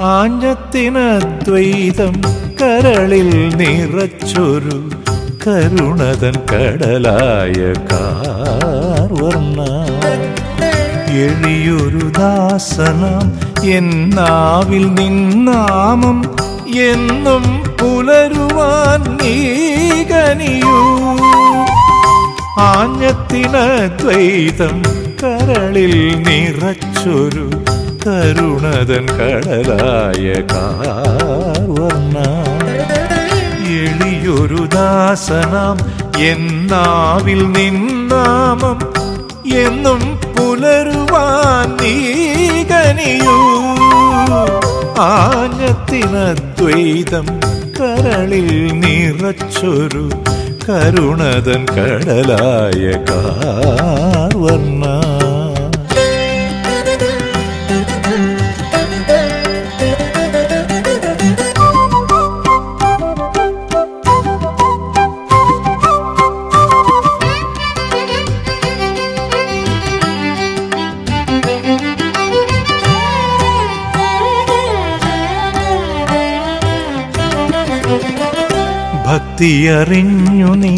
ആഞ്ഞത്തിനദ്വൈതം കരളിൽ നിറച്ചൊരു കരുണതൻ കടലായ കാർവർണ്ണ എളിയൊരു ദാസനാം എന്നാവിൽ നിന്നാമം എന്നും പുലരുവാൻ നീ കനിയൂ. ആഞ്ഞത്തിനദ്വൈതം കരളിൽ നിറച്ചൊരു കരുണതൻ കടലായ കാർവർണ്ണ എളിയൊരു ദാസനാം എന്നാവിൽ നിന്നാമം എന്നും പുലരുവാൻ നീ കനിയൂ. ആഞ്ഞത്തിനദ്വൈതം കരളിൽ നിറച്ചൊരു കരുണതൻ കടലായ കാർവർണ്ണ ഭക്തിയറിഞ്ഞു നീ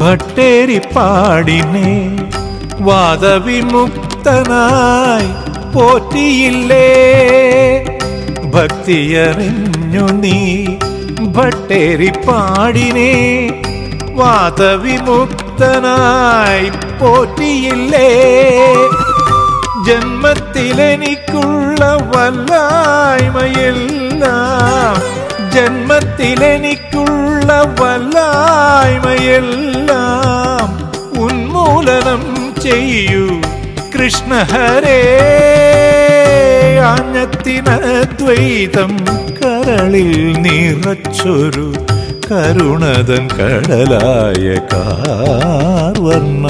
ഭട്ടേരിപ്പാടിനെ വാദവിമുക്തനായി പോറ്റിയില്ലേ. ഭക്തിയറിഞ്ഞു നീ ഭട്ടേരിപ്പാടിനെ വാദവിമുക്തനായി പോറ്റിയില്ലേ. ജന്മത്തിലെനിക്കുള്ള വല്ലായ്മയെല്ലാം ജന്മത്തിലെനിക്കുള്ള വല്ലായ്മയെല്ലാം ഉന്മൂലനം ചെയ്യൂ കൃഷ്ണ ഹരേ. ആഞ്ഞത്തിനദ്വൈതം കരളിൽ നിറച്ചൊരു കരുണതൻ കടലായ കാർവർണ്ണ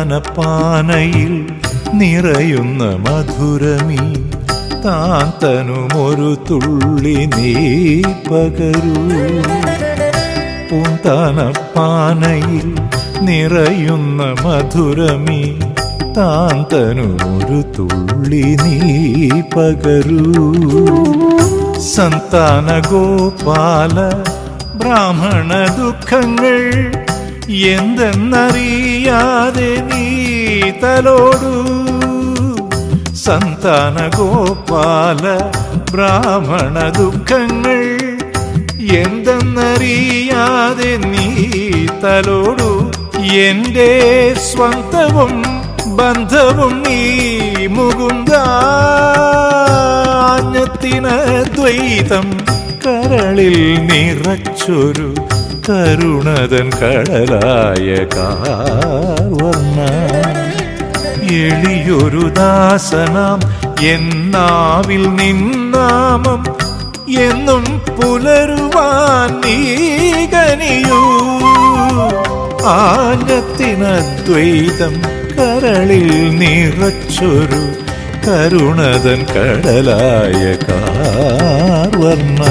പൂന്താനപ്പാനയിൽ നിറയുന്ന മധുരമീ താന്തനുമൊരു തുള്ളി നീ പകരൂ. പൂന്താനപ്പാനയിൽ നിറയുന്ന മധുരമീ താന്തനുമൊരു തുള്ളി നീ പകരൂ. സന്താന ഗോപാല ബ്രാഹ്മണ ദുഃഖങ്ങൾ എന്തെന്നറിയാതെ നീ തലോടൂ. സന്താന ഗോപാല ബ്രാഹ്മണ ദുഃഖങ്ങൾ എന്തെന്നറിയാതെ നീ തലോടൂ. എൻ്റെ സ്വന്തവും ബന്ധവും നീ മുകുന്ദ. ആഞ്ഞത്തിനദ്വൈതം കരളിൽ നിറച്ചൊരു കരുണതൻ കടലായ കാർവർണ്ണ എളിയൊരു ദാസനാം എന്നാവിൽ നിന്നാമം എന്നും പുലരുവാൻ നീ കനിയൂ. ആഞ്ഞത്തിനദ്വൈതം കരളിൽ നിറച്ചൊരു കരുണതൻ കടലായ കാർവർണ്ണ